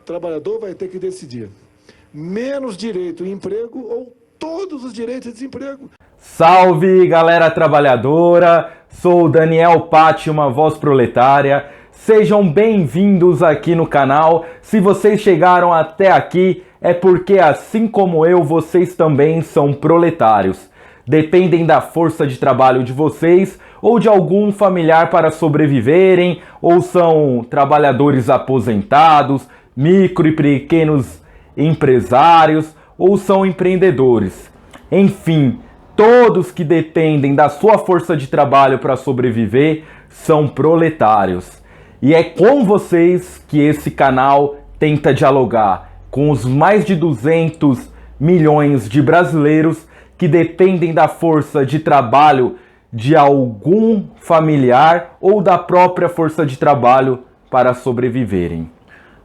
trabalhador vai ter que decidir. Menos direito em emprego ou todos os direitos de desemprego. Salve, galera trabalhadora! Sou o Daniel Patti, uma voz proletária. Sejam bem-vindos aqui no canal. Se vocês chegaram até aqui, é porque, assim como eu, vocês também são proletários. Dependem da força de trabalho de vocês ou de algum familiar para sobreviverem, ou são trabalhadores aposentados, micro e pequenos empresários, ou são empreendedores. Enfim, todos que dependem da sua força de trabalho para sobreviver são proletários. E é com vocês que esse canal tenta dialogar com os mais de 200 milhões de brasileiros que dependem da força de trabalho de algum familiar ou da própria força de trabalho para sobreviverem.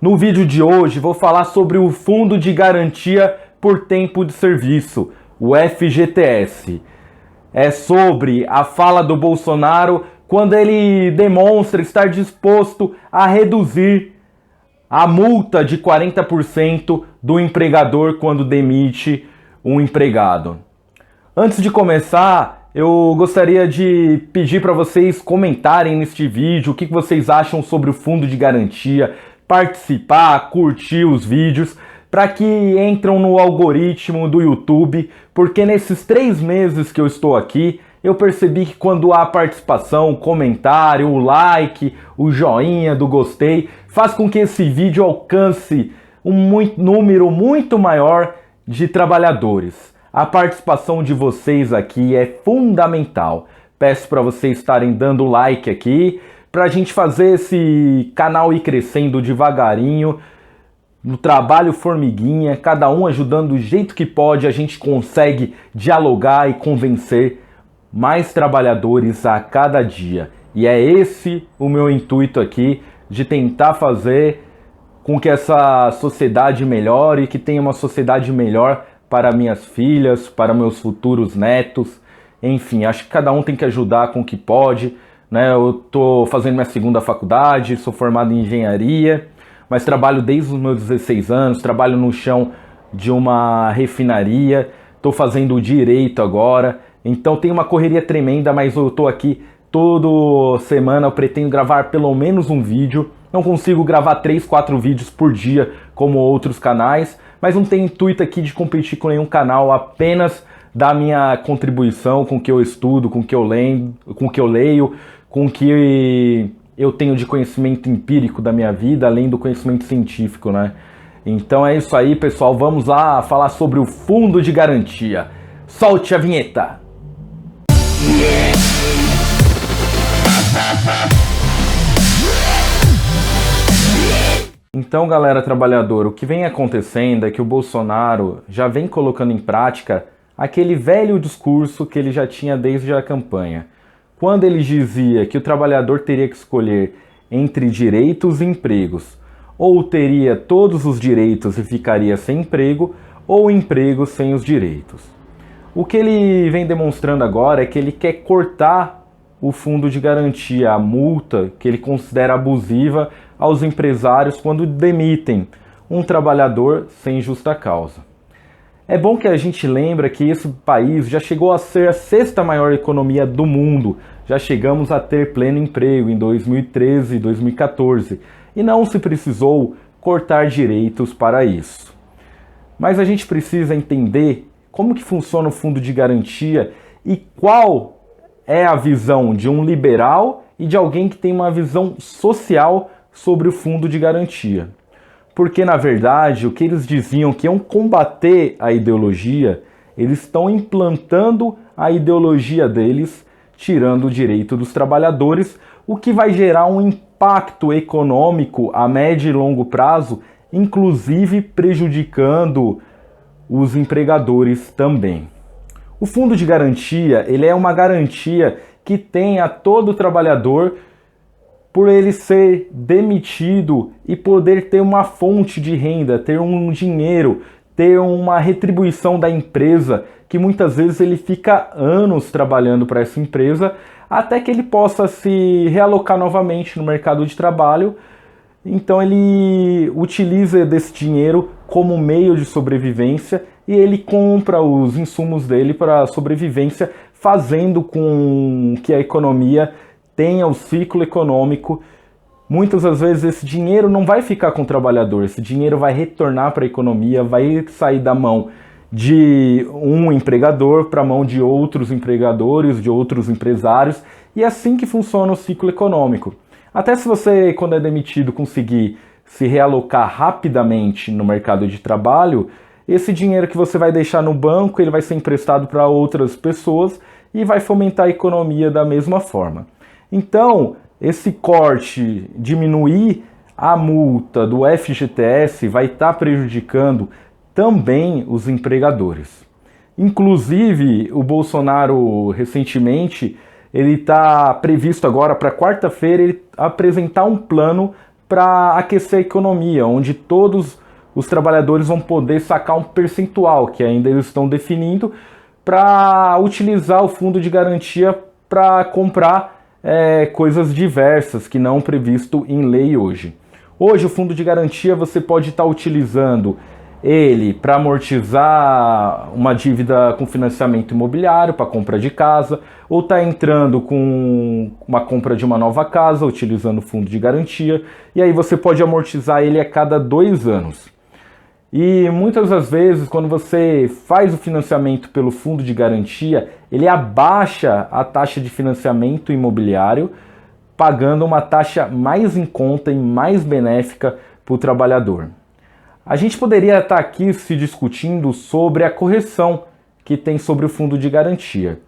No vídeo de hoje vou falar sobre o Fundo de Garantia por Tempo de Serviço, o FGTS. É sobre a fala do Bolsonaro quando ele demonstra estar disposto a reduzir a multa de 40% do empregador quando demite um empregado. Antes de começar, eu gostaria de pedir para vocês comentarem neste vídeo o que vocês acham sobre o Fundo de Garantia, participar, curtir os vídeos, para que entram no algoritmo do YouTube, porque nesses 3 meses que eu estou aqui, eu percebi que quando há participação, o comentário, o like, o joinha do gostei, faz com que esse vídeo alcance um número muito maior de trabalhadores. A participação de vocês aqui é fundamental. Peço para vocês estarem dando like aqui, para a gente fazer esse canal ir crescendo devagarinho, no trabalho formiguinha, cada um ajudando do jeito que pode, a gente consegue dialogar e convencer mais trabalhadores a cada dia. E é esse o meu intuito aqui, de tentar fazer com que essa sociedade melhore, que tenha uma sociedade melhor para minhas filhas, para meus futuros netos. Enfim, acho que cada um tem que ajudar com o que pode, né? Eu tô fazendo minha segunda faculdade, sou formado em engenharia, mas trabalho desde os meus 16 anos, trabalho no chão de uma refinaria, tô fazendo direito agora, então tem uma correria tremenda, mas eu tô aqui toda semana, eu pretendo gravar pelo menos um vídeo. Não consigo gravar 3, 4 vídeos por dia como outros canais, mas não tem intuito aqui de competir com nenhum canal, apenas dar minha contribuição com o que eu estudo, com o que eu leio, com o que eu tenho de conhecimento empírico da minha vida, além do conhecimento científico, né? Então é isso aí, pessoal, vamos lá falar sobre o Fundo de Garantia. Solte a vinheta! Então, galera trabalhadora, o que vem acontecendo é que o Bolsonaro já vem colocando em prática aquele velho discurso que ele já tinha desde a campanha. Quando ele dizia que o trabalhador teria que escolher entre direitos e empregos, ou teria todos os direitos e ficaria sem emprego, ou emprego sem os direitos. O que ele vem demonstrando agora é que ele quer cortar o fundo de garantia, a multa que ele considera abusiva aos empresários quando demitem um trabalhador sem justa causa. É bom que a gente lembre que esse país já chegou a ser a 6ª maior economia do mundo, já chegamos a ter pleno emprego em 2013 e 2014, e não se precisou cortar direitos para isso. Mas a gente precisa entender como que funciona o fundo de garantia e qual é a visão de um liberal e de alguém que tem uma visão social sobre o fundo de garantia. Porque, na verdade, o que eles diziam que iam combater a ideologia, eles estão implantando a ideologia deles, tirando o direito dos trabalhadores, o que vai gerar um impacto econômico a médio e longo prazo, inclusive prejudicando os empregadores também. O fundo de garantia, ele é uma garantia que tem a todo trabalhador por ele ser demitido e poder ter uma fonte de renda, ter um dinheiro, ter uma retribuição da empresa, que muitas vezes ele fica anos trabalhando para essa empresa, até que ele possa se realocar novamente no mercado de trabalho Então ele utiliza desse dinheiro como meio de sobrevivência e ele compra os insumos dele para sobrevivência, fazendo com que a economia tenha o ciclo econômico. Muitas das vezes esse dinheiro não vai ficar com o trabalhador, esse dinheiro vai retornar para a economia, vai sair da mão de um empregador para a mão de outros empregadores, de outros empresários, e é assim que funciona o ciclo econômico. Até se você, quando é demitido, conseguir se realocar rapidamente no mercado de trabalho, esse dinheiro que você vai deixar no banco, ele vai ser emprestado para outras pessoas e vai fomentar a economia da mesma forma. Então, esse corte, diminuir a multa do FGTS, vai estar prejudicando também os empregadores. Inclusive, o Bolsonaro, recentemente, ele está previsto agora para quarta-feira ele apresentar um plano para aquecer a economia, onde todos os trabalhadores vão poder sacar um percentual, que ainda eles estão definindo, para utilizar o fundo de garantia para comprar coisas diversas que não previsto em lei hoje. Hoje o fundo de garantia você pode estar utilizando ele para amortizar uma dívida com financiamento imobiliário, para compra de casa, ou está entrando com uma compra de uma nova casa, utilizando o fundo de garantia, e aí você pode amortizar ele a cada 2 anos. E muitas das vezes, quando você faz o financiamento pelo fundo de garantia, ele abaixa a taxa de financiamento imobiliário, pagando uma taxa mais em conta e mais benéfica para o trabalhador. A gente poderia estar aqui se discutindo sobre a correção que tem sobre o fundo de garantia.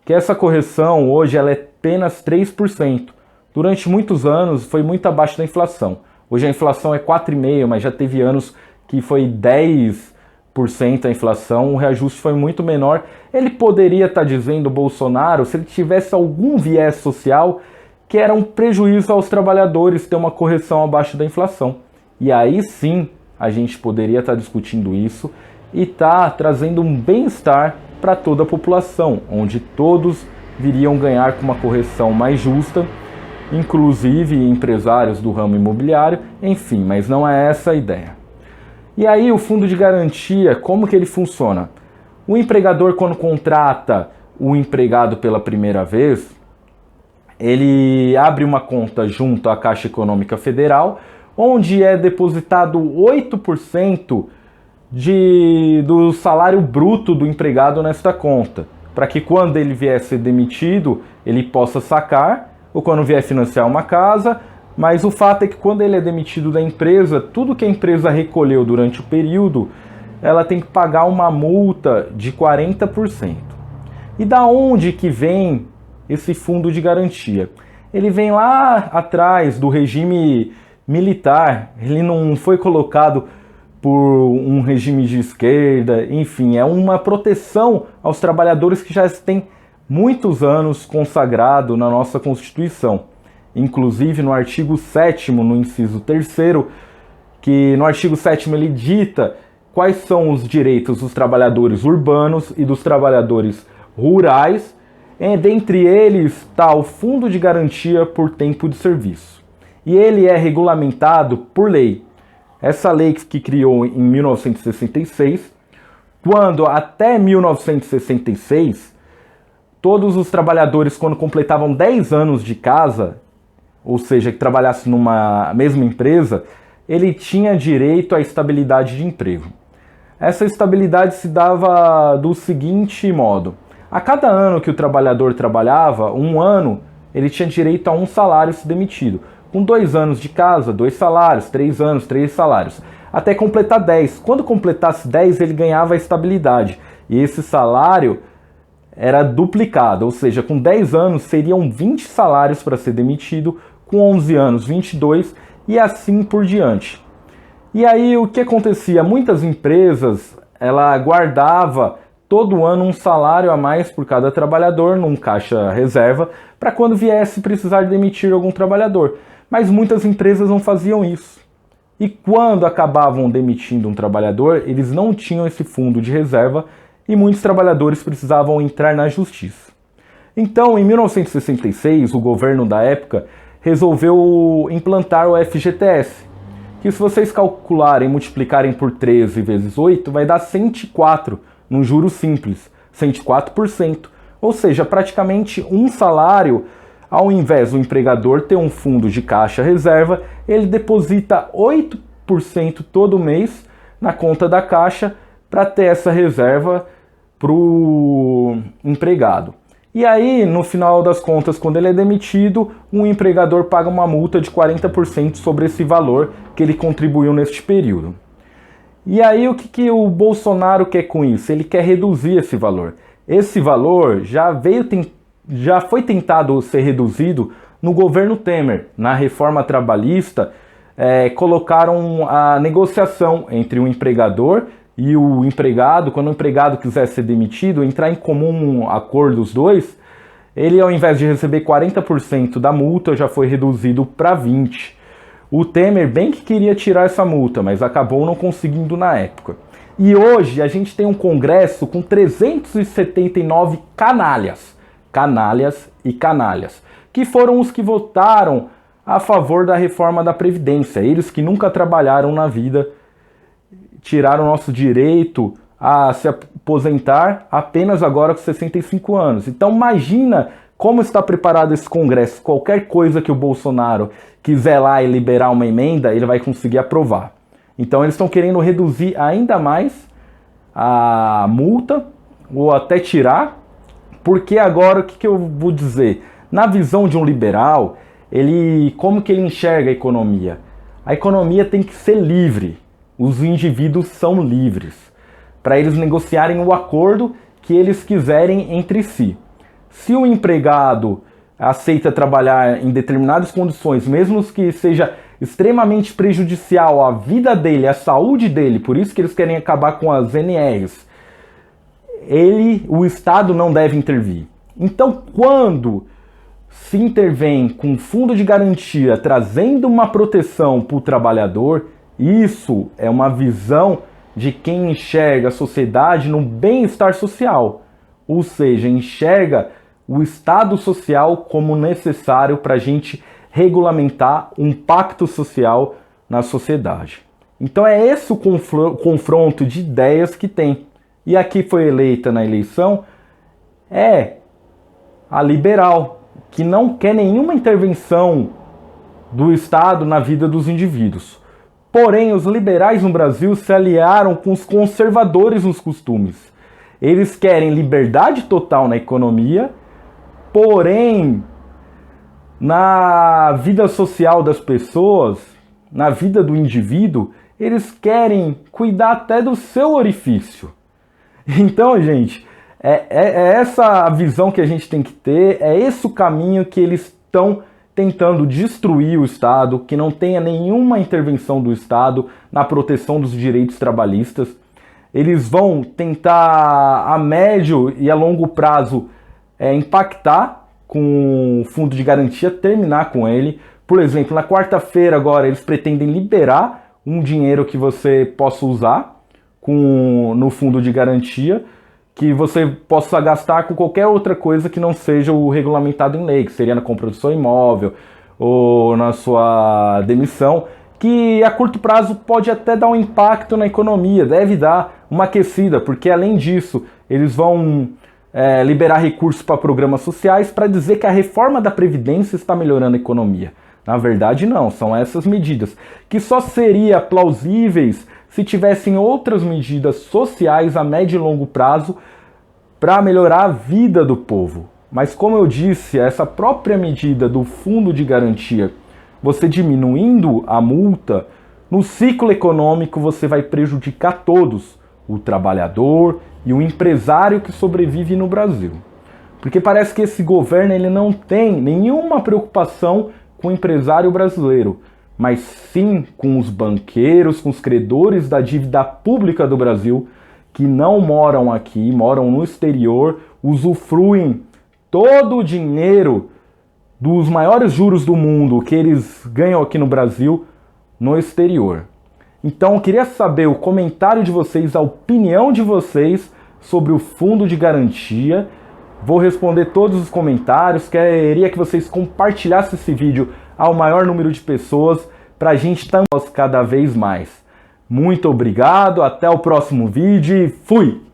Que essa correção hoje ela é apenas 3%. Durante muitos anos foi muito abaixo da inflação. Hoje a inflação é 4,5%, mas já teve anos que foi 10% a inflação, o reajuste foi muito menor. Ele poderia estar dizendo, Bolsonaro, se ele tivesse algum viés social, que era um prejuízo aos trabalhadores ter uma correção abaixo da inflação. E aí sim, a gente poderia estar discutindo isso e estar trazendo um bem-estar para toda a população, onde todos viriam ganhar com uma correção mais justa, inclusive empresários do ramo imobiliário, enfim, mas não é essa a ideia. E aí o fundo de garantia, como que ele funciona? O empregador, quando contrata o empregado pela primeira vez, ele abre uma conta junto à Caixa Econômica Federal, onde é depositado 8% do salário bruto do empregado nesta conta, para que quando ele vier ser demitido, ele possa sacar, ou quando vier financiar uma casa, mas o fato é que quando ele é demitido da empresa, tudo que a empresa recolheu durante o período, ela tem que pagar uma multa de 40%. E da onde que vem esse fundo de garantia? Ele vem lá atrás do regime militar, ele não foi colocado por um regime de esquerda, enfim, é uma proteção aos trabalhadores que já têm muitos anos consagrado na nossa Constituição. Inclusive no artigo 7º, no inciso 3º, que no artigo 7º ele dita quais são os direitos dos trabalhadores urbanos e dos trabalhadores rurais, dentre eles está o Fundo de Garantia por Tempo de Serviço. E ele é regulamentado por lei. Essa lei que criou em 1966, quando até 1966, todos os trabalhadores, quando completavam 10 anos de casa, ou seja, que trabalhasse numa mesma empresa, ele tinha direito à estabilidade de emprego. Essa estabilidade se dava do seguinte modo: a cada ano que o trabalhador trabalhava, um ano, ele tinha direito a um salário se demitido. Com 2 anos de casa, 2 salários, 3 anos, 3 salários, até completar 10. Quando completasse 10, ele ganhava a estabilidade. E esse salário era duplicado, ou seja, com 10 anos seriam 20 salários para ser demitido, com 11 anos 22 e assim por diante. E aí o que acontecia? Muitas empresas, ela guardava todo ano um salário a mais por cada trabalhador num caixa reserva para quando viesse precisar demitir algum trabalhador. Mas muitas empresas não faziam isso. E quando acabavam demitindo um trabalhador, eles não tinham esse fundo de reserva e muitos trabalhadores precisavam entrar na justiça. Então, em 1966, o governo da época, resolveu implantar o FGTS, que se vocês calcularem e multiplicarem por 13 vezes 8, vai dar 104 num juro simples, 104%. Ou seja, praticamente um salário, ao invés do empregador ter um fundo de caixa reserva, ele deposita 8% todo mês na conta da caixa para ter essa reserva para o empregado. E aí, no final das contas, quando ele é demitido, o empregador paga uma multa de 40% sobre esse valor que ele contribuiu neste período. E aí, o que o Bolsonaro quer com isso? Ele quer reduzir esse valor. Esse valor já foi tentado ser reduzido no governo Temer. Na reforma trabalhista, colocaram a negociação entre o empregador e o empregado. Quando o empregado quiser ser demitido, entrar em comum acordo os dois, ele, ao invés de receber 40% da multa, já foi reduzido para 20%. O Temer bem que queria tirar essa multa, mas acabou não conseguindo na época. E hoje a gente tem um Congresso com 379 canalhas, que foram os que votaram a favor da reforma da Previdência. Eles que nunca trabalharam na vida, tiraram o nosso direito a se aposentar apenas agora com 65 anos. Então imagina como está preparado esse Congresso. Qualquer coisa que o Bolsonaro quiser lá e liberar uma emenda, ele vai conseguir aprovar. Então eles estão querendo reduzir ainda mais a multa, ou até tirar, porque agora o que eu vou dizer? Na visão de um liberal, como que ele enxerga a economia? A economia tem que ser livre. Os indivíduos são livres para eles negociarem o acordo que eles quiserem entre si. Se o empregado aceita trabalhar em determinadas condições, mesmo que seja extremamente prejudicial à vida dele, à saúde dele, por isso que eles querem acabar com as NRs, o Estado não deve intervir. Então, quando se intervém com fundo de garantia, trazendo uma proteção para o trabalhador, isso é uma visão de quem enxerga a sociedade no bem-estar social, ou seja, enxerga o Estado social como necessário para a gente regulamentar um pacto social na sociedade. Então é esse o confronto de ideias que tem. E aqui foi eleita na eleição a liberal, que não quer nenhuma intervenção do Estado na vida dos indivíduos. Porém, os liberais no Brasil se aliaram com os conservadores nos costumes. Eles querem liberdade total na economia, porém, na vida social das pessoas, na vida do indivíduo, eles querem cuidar até do seu orifício. Então, gente, é essa a visão que a gente tem que ter, é esse o caminho que eles estão tentando destruir o Estado, que não tenha nenhuma intervenção do Estado na proteção dos direitos trabalhistas. Eles vão tentar a médio e a longo prazo impactar com o fundo de garantia, terminar com ele. Por exemplo, na quarta-feira agora eles pretendem liberar um dinheiro que você possa usar no fundo de garantia, que você possa gastar com qualquer outra coisa que não seja o regulamentado em lei, que seria na compra do seu imóvel ou na sua demissão, que a curto prazo pode até dar um impacto na economia, deve dar uma aquecida, porque além disso eles vão liberar recursos para programas sociais para dizer que a reforma da Previdência está melhorando a economia. Na verdade não, são essas medidas que só seriam plausíveis se tivessem outras medidas sociais a médio e longo prazo para melhorar a vida do povo. Mas como eu disse, essa própria medida do fundo de garantia, você diminuindo a multa, no ciclo econômico você vai prejudicar todos, o trabalhador e o empresário que sobrevive no Brasil. Porque parece que esse governo ele não tem nenhuma preocupação com o empresário brasileiro, mas sim com os banqueiros, com os credores da dívida pública do Brasil, que não moram aqui, moram no exterior, usufruem todo o dinheiro dos maiores juros do mundo que eles ganham aqui no Brasil, no exterior. Então eu queria saber o comentário de vocês, a opinião de vocês sobre o fundo de garantia. Vou responder todos os comentários, queria que vocês compartilhassem esse vídeo ao maior número de pessoas para a gente também cada vez mais. Muito obrigado, até o próximo vídeo e fui!